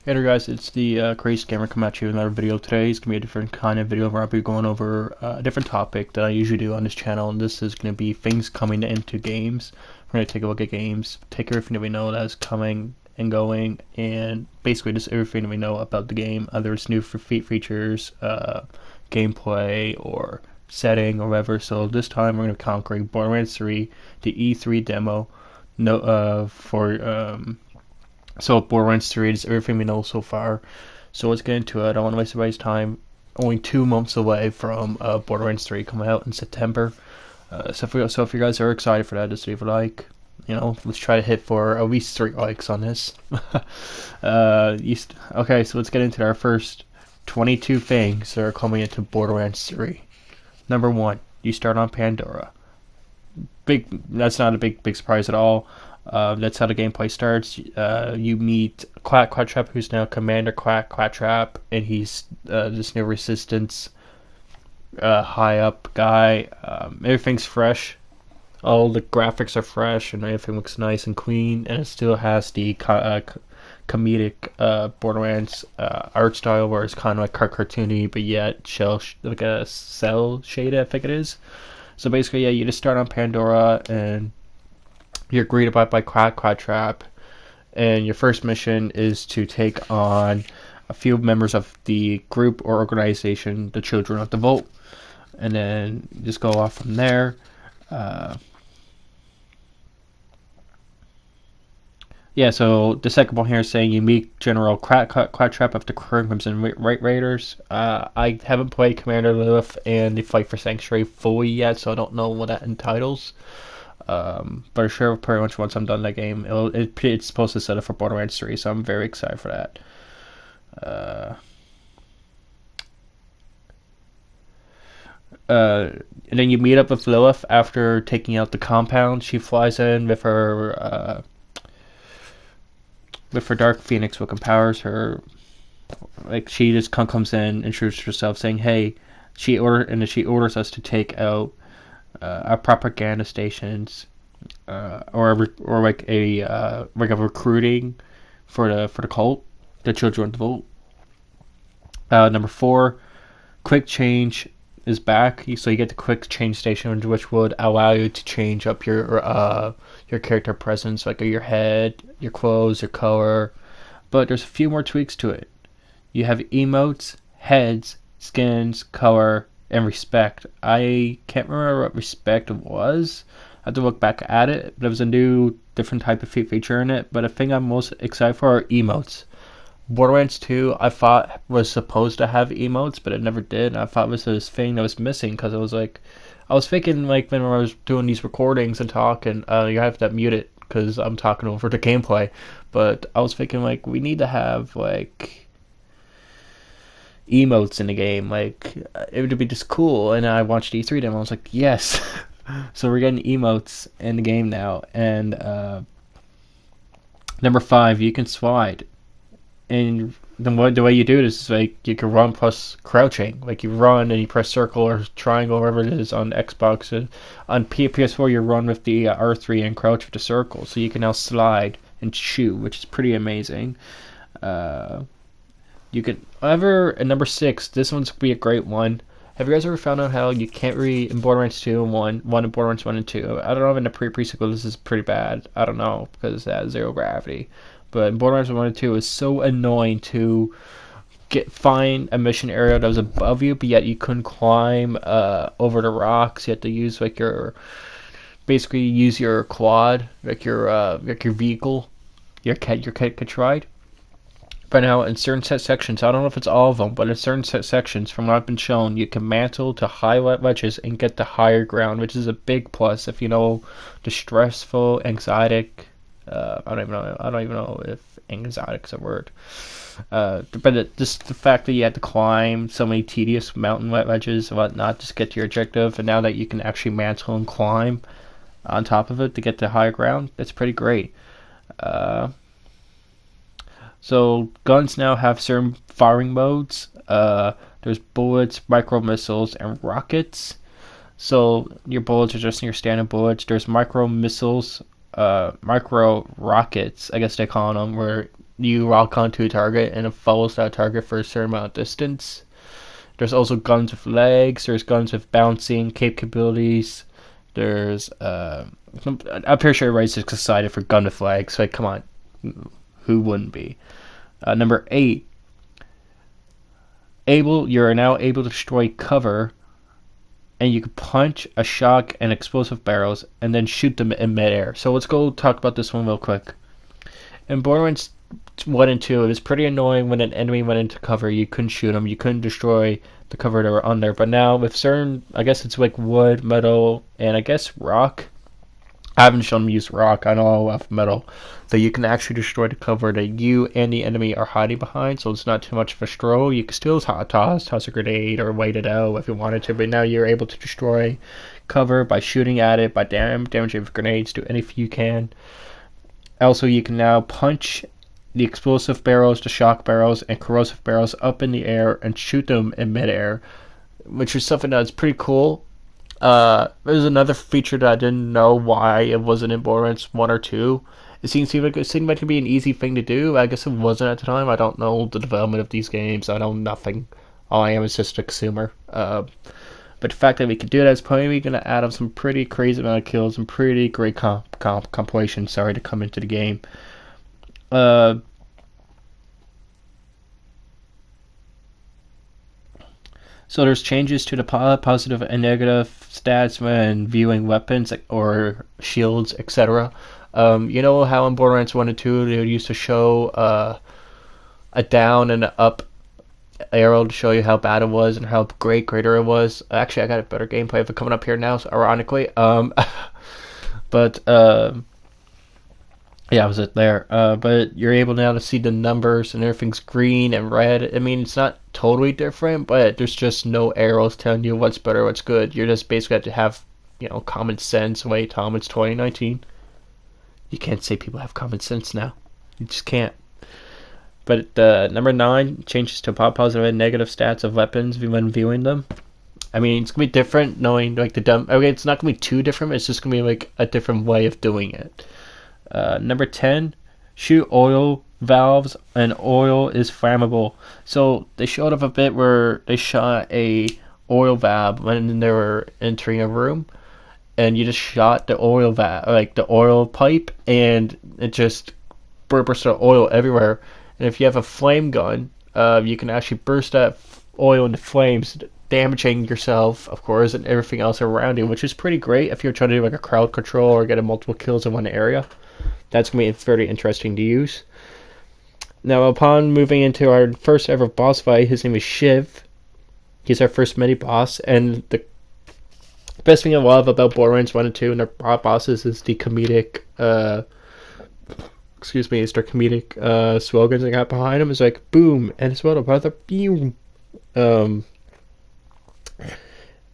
Hey there guys, it's the Crazy Gamer coming at you with another video. Today is going to be a different kind of video where I'll be going over a different topic that I usually do on this channel, and this is going to be things coming into games. We're going to take a look at games, take everything that we know that's coming and going, and basically just everything that we know about the game, whether it's new features, gameplay, or setting, or whatever. So this time we're going to be conquering Borderlands 3, the E3 demo, so Borderlands 3 is everything we know so far. So let's get into it. I don't want to waste everybody's time. Only 2 months away from Borderlands 3 coming out in September. So if you guys are excited for that, just leave a like. Let's try to hit for at least 3 likes on this. Okay, so let's get into our first 22 things that are coming into Borderlands 3. Number 1, you start on Pandora. That's not a big surprise at all. That's how the gameplay starts. You meet Claptrap, who's now Commander Claptrap, and he's this new Resistance high up guy. Everything's fresh. All the graphics are fresh, and everything looks nice and clean, and it still has the comedic Borderlands art style, where it's kind of like cartoony, but yet like a cell shaded, I think it is. So basically, yeah, you just start on Pandora, and you're greeted by Claptrap, and your first mission is to take on a few members of the group or organization, the Children of the Vault, and then just go off from there. Yeah, so the second one here is saying you meet General Claptrap of the Crimson Raiders. I haven't played Commander Lilith and the Fight for Sanctuary fully yet, so I don't know what that entitles. But I'm sure pretty much once I'm done that game, it's supposed to set up for Borderlands 3, so I'm very excited for that. And then you meet up with Lilith after taking out the compound. She flies in with her Dark Phoenix, what empowers her. Like, she just comes in, introduces herself, saying, "Hey," she orders us to take out our propaganda stations, or like a recruiting for the cult, the Children of the Vault. Number 4, quick change is back, so you get the quick change station, which would allow you to change up your character presence, like your head, your clothes, your color. But there's a few more tweaks to it. You have emotes, heads, skins, color, and respect. I can't remember what respect was. I have to look back at it. There was a new, different type of feature in it. But the thing I'm most excited for are emotes. Borderlands 2, I thought was supposed to have emotes, but it never did. I thought it was this thing that was missing, because it was like, I was thinking, like, when I was doing these recordings and talking, you have to mute it because I'm talking over the gameplay. But I was thinking, like, we need to have like emotes in the game. Like, it would be just cool. And I watched the E3 demo. I was like, yes. So we're getting emotes in the game now. And number 5, you can slide. And the way you do it is like you can run plus crouching. Like, you run and you press circle or triangle, whatever it is on Xbox. And on PS4, you run with the R3 and crouch with the circle. So you can now slide and shoot, which is pretty amazing. You could, however, at number 6, this one's gonna be a great one. Have you guys ever found out how you can't read in Borderlands 2 and 1 in Borderlands 1 and 2? I don't know if in the pre-sequel this is pretty bad. I don't know, because it has zero gravity. But in Borderlands 1 and 2, it's so annoying to find a mission area that was above you, but yet you couldn't climb over the rocks. You had to use like basically use your quad, like your vehicle, your Catride. But now in certain sections, I don't know if it's all of them, but in certain sections, from what I've been shown, you can mantle to high ledges and get to higher ground, which is a big plus if you know the stressful, anxietic. I don't even know if anxietic is a word. But just the fact that you had to climb so many tedious mountain ledges and whatnot just get to your objective, and now that you can actually mantle and climb on top of it to get to higher ground, that's pretty great. So guns now have certain firing modes. There's bullets, micro missiles, and rockets. So your bullets are just your standard bullets. There's micro missiles, micro rockets, I guess they call them, where you rock onto a target and it follows that target for a certain amount of distance. There's also guns with legs. There's guns with bouncing capabilities. There's I'm pretty sure everybody's just excited for gun with legs. Like, come on, who wouldn't be? Number 8, you're now able to destroy cover, and you can punch a shock and explosive barrels and then shoot them in midair. So let's go talk about this one real quick. In Borderlands 1 and 2, it was pretty annoying when an enemy went into cover. You couldn't shoot them. You couldn't destroy the cover that were on there. But now with certain, I guess it's like wood, metal, and I guess rock. I haven't shown them use rock. I know of metal. So you can actually destroy the cover that you and the enemy are hiding behind. So it's not too much of a stroll. You can still toss a grenade or wait it out if you wanted to. But now you're able to destroy cover by shooting at it, by damaging with grenades, do anything you can. Also, you can now punch the explosive barrels, the shock barrels, and corrosive barrels up in the air and shoot them in midair, which is something that's pretty cool. There's another feature that I didn't know why it wasn't in Borderlands 1 or 2. It seemed like it could be an easy thing to do. I guess it wasn't at the time. I don't know the development of these games. I know nothing. All I am is just a consumer. But the fact that we could do that is probably going to add up some pretty crazy amount of kills and pretty great compilation. Sorry, to come into the game. So there's changes to the positive and negative stats when viewing weapons or shields, etc. You know how in Borderlands 1 and 2 they used to show a down and an up arrow to show you how bad it was and how greater it was. Actually, I got a better gameplay of it coming up here now, so ironically. But yeah, I was there. But you're able now to see the numbers and everything's green and red. I mean, it's not totally different, but there's just no arrows telling you what's better, what's good. You're just basically have to have, common sense. Wait, Tom, it's 2019. You can't say people have common sense now. You just can't. But number 9 changes to positive and negative stats of weapons when viewing them. I mean, it's gonna be different knowing like the dumb. Okay, it's not gonna be too different. It's just gonna be like a different way of doing it. Number 10, shoot oil valves, and oil is flammable. So they showed up a bit where they shot a oil valve when they were entering a room, and you just shot the oil valve, like the oil pipe, and it just burst of oil everywhere. And if you have a flame gun, you can actually burst that oil into flames, damaging yourself, of course, and everything else around you, which is pretty great if you're trying to do like a crowd control or get multiple kills in one area. That's going to be very interesting to use. Now, upon moving into our first ever boss fight, his name is Shiv. He's our first mini-boss, and the best thing I love about Borderlands 1 and 2 and their bosses is the comedic, it's their comedic slogans they got behind them. It's like, boom, and it's what about the boom.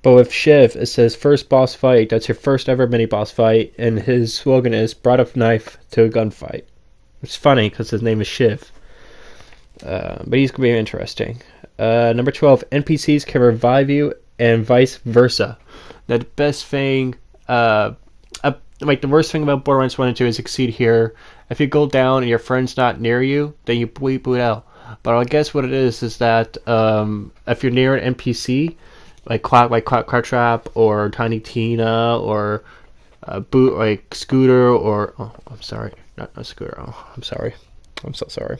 But with Shiv, it says first boss fight. That's your first ever mini boss fight, and his slogan is brought a knife to a gunfight. It's funny because his name is Shiv. But he's gonna be interesting. Number 12, NPCs can revive you and vice versa. Now the best thing, like the worst thing about Borderlands 1 and 2 is you can see it here. If you go down and your friend's not near you, then you boot out. But I guess what it is that if you're near an NPC, like Claptrap or Tiny Tina or Scooter or I'm sorry, not Scooter. I'm sorry, I'm so sorry.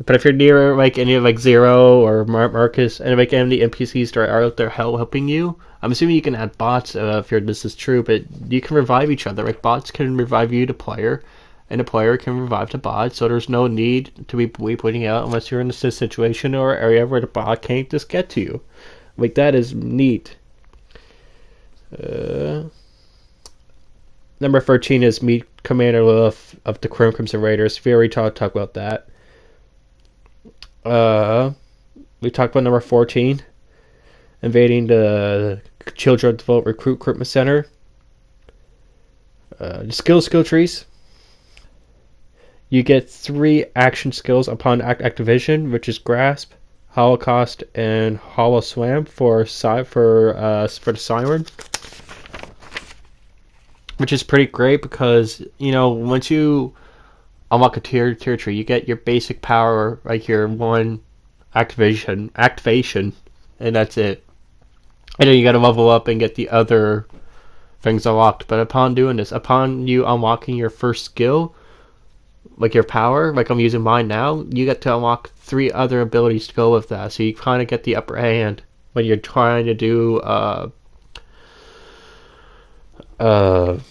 But if you're near like any of like Zero or Marcus and like any of the NPCs that are out there helping you, I'm assuming you can add bots if this is true. But you can revive each other. Like bots can revive you, the player, and the player can revive the bot. So there's no need to be putting out unless you're in a situation or area where the bot can't just get to you. Like, that is neat. Number 13 is meet Commander Lilith of the Crimson Raiders. We already talked about that. We talked about number 14. Invading the Children Develop Recruitment Center. The skill trees. You get 3 action skills upon activation, which is Grasp, Holocaust, and Hollow Swam for the Siren, which is pretty great because once you unlock a tier tree. You get your basic power, like your one activation, and that's it. And then you gotta level up and get the other things unlocked. But upon doing this, upon you unlocking your first skill, like your power, like I'm using mine now, you get to unlock 3 other abilities to go with that. So you kind of get the upper hand when you're trying to do where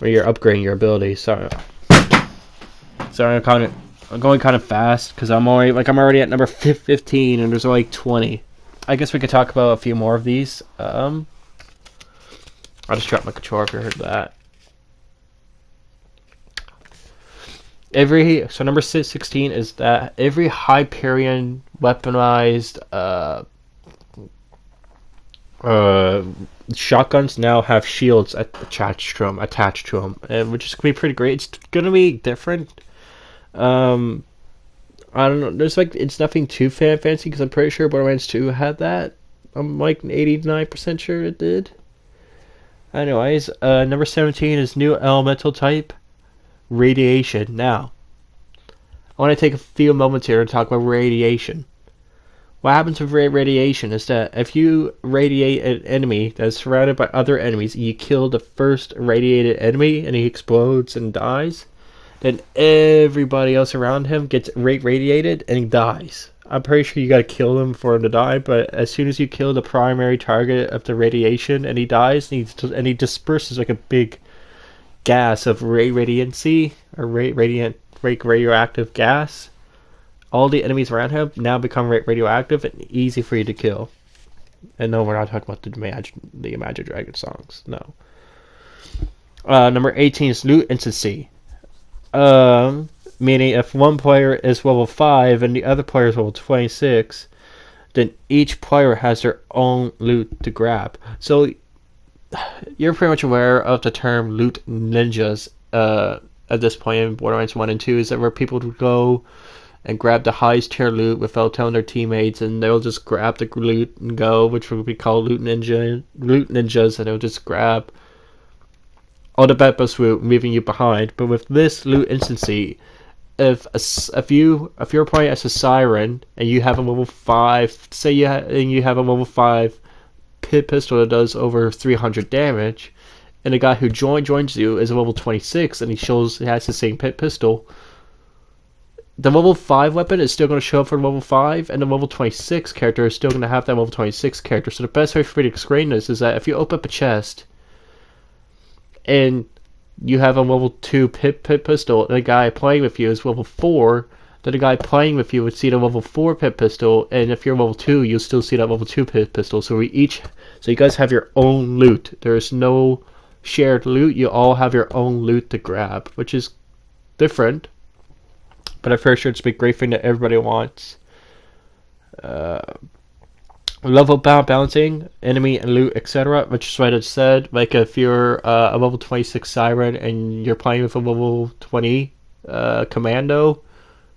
you're upgrading your abilities. Sorry, I'm going kind of fast because I'm already at number 15 and there's only 20. I guess we could talk about a few more of these. I just dropped my controller if you heard that. So number 16 is that every Hyperion weaponized shotguns now have shields attached to them, which is gonna be pretty great. It's gonna be different. I don't know. It's nothing too fancy because I'm pretty sure Borderlands 2 had that. I'm like 89% sure it did. Anyways, number 17 is new elemental type, radiation. Now, I want to take a few moments here to talk about radiation. What happens with radiation is that if you radiate an enemy that's surrounded by other enemies, and you kill the first radiated enemy and he explodes and dies, then everybody else around him gets radiated and he dies. I'm pretty sure you gotta kill him for him to die, but as soon as you kill the primary target of the radiation and he dies, and he disperses like a big gas of radiancy, or radioactive gas, all the enemies around him now become radioactive and easy for you to kill. And no, we're not talking about the Imagine Dragon songs, no. Number 18 is loot instancy. Meaning if one player is level 5 and the other player is level 26, then each player has their own loot to grab. So you're pretty much aware of the term loot ninjas at this point in Borderlands 1 and 2, is that where people would go and grab the highest tier loot without telling their teammates, and they'll just grab the loot and go, which would be called loot ninjas, and they'll just grab all the best loot, leaving you behind. But with this loot instancy, if you're playing as a siren and you have a level 5, say you have a level 5 pistol that does over 300 damage, and the guy who joins you is a level 26 and he has the same pistol, the level 5 weapon is still going to show up for level 5, and the level 26 character is still going to have that level 26 character. So the best way for me to explain this is that if you open up a chest and you have a level 2 pistol, and the guy playing with you is level 4, then the guy playing with you would see the level 4 pistol, and if you're level 2, you'll still see that level 2 pistol. So you guys have your own loot. There's no shared loot. You all have your own loot to grab, which is different, but I'm pretty sure it's a great thing that everybody wants. Level balancing, enemy and loot, etc., which is what I said. Like if you're a level 26 siren and you're playing with a level 20 commando,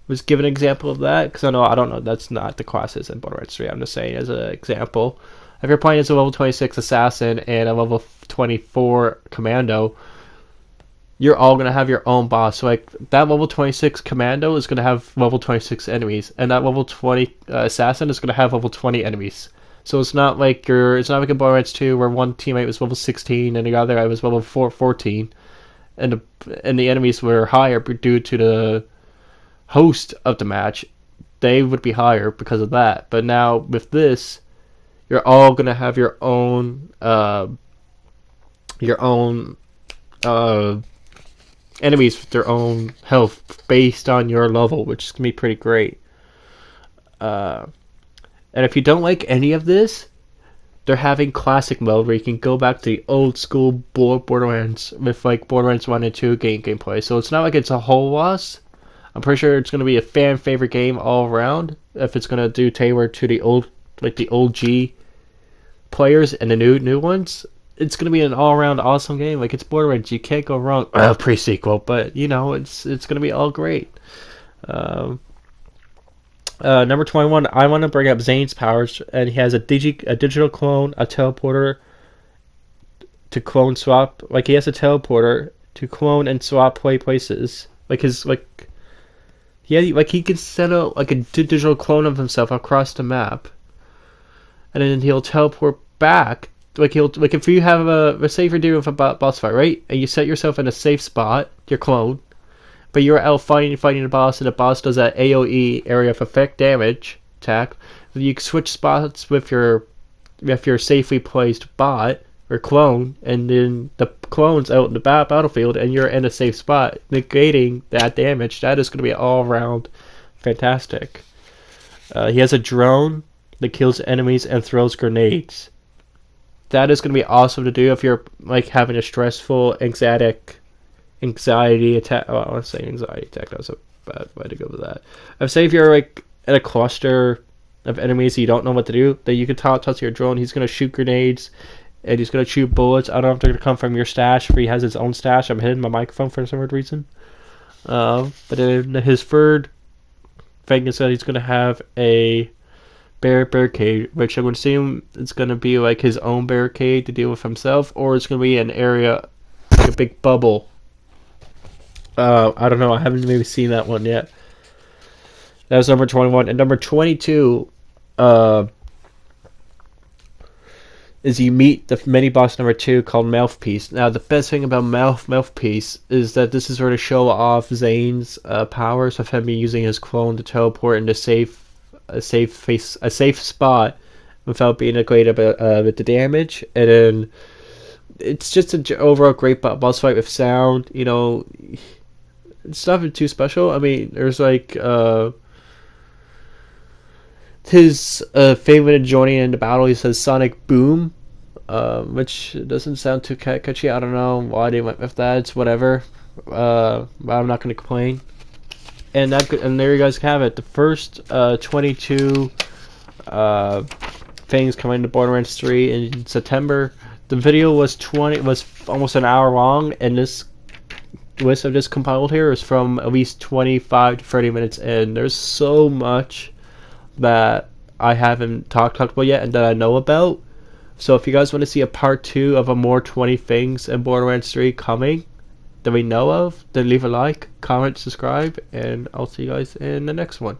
was give an example of that, because I don't know, that's not the classes in Borderlands 3. I'm just saying as an example. If you're playing as a level 26 assassin and a level 24 commando, you're all going to have your own boss. So like that level 26 commando is going to have level 26 enemies, and that level 20 assassin is going to have level 20 enemies. So it's not like in Borderlands 2 where one teammate was level 16 and the other guy was level 14, and the enemies were higher due to the host of the match. They would be higher because of that. But now with this, you're all going to have your own enemies with their own health based on your level, which is going to be pretty great. And if you don't like any of this, they're having classic mode where you can go back to the old school Borderlands with like Borderlands 1 and 2 gameplay. So it's not like it's a whole loss. I'm pretty sure it's going to be a fan favorite game all around if it's going to do tailored to the OG players and the new ones. It's going to be an all-around awesome game. Like, it's Borderlands. You can't go wrong. Pre-sequel, but, it's going to be all great. Number 21, I want to bring up Zane's powers, and he has a digital clone, a teleporter to clone swap. Like, he has a teleporter to clone and swap places Like his yeah, like he can send out like a digital clone of himself across the map, and then he'll teleport back. Like he'll like if you have let's say you're dealing with a boss fight, right? And you set yourself in a safe spot, your clone, but you're out fighting the boss, and the boss does that AOE area of effect damage attack. You can switch spots with your safely placed bot or clone, and then the clone's out in the battlefield, and you're in a safe spot, negating that damage. That is going to be all around fantastic. He has a drone that kills enemies and throws grenades. That is going to be awesome to do if you're like having a stressful, anxiety attack. Oh, I want to say anxiety attack. That was a bad way to go with that. I'd say if you're like in a cluster of enemies you don't know what to do, that you can toss your drone. He's going to shoot grenades and he's going to shoot bullets. I don't know if they're going to come from your stash, or he has his own stash. I'm hitting my microphone for some weird reason. But then his third thing is that he's going to have a barricade, which I'm going to assume it's going to be like his own barricade to deal with himself, or it's going to be an area, like a big bubble. I don't know. I haven't maybe seen that one yet. That was number 21. And number 22 is you meet the mini boss number 2 called Mouthpiece. Now, the best thing about Mouthpiece is that this is sort of show off Zane's powers of him using his clone to teleport into a safe spot without being integrated with the damage. And then it's just an overall great boss fight with sound. You know, it's nothing too special. I mean, there's like his favorite joining in the battle, he says Sonic Boom, which doesn't sound too catchy. I don't know why they went with that. It's whatever. But I'm not going to complain. And there you guys have it. The first 22 things coming to Borderlands 3 in September. The video was almost an hour long, and this list I've just compiled here is from at least 25 to 30 minutes in. There's so much that I haven't talked about yet and that I know about. So if you guys want to see a part 2 of a more 20 things in Borderlands 3 coming that we know of, then leave a like, comment, subscribe, and I'll see you guys in the next one.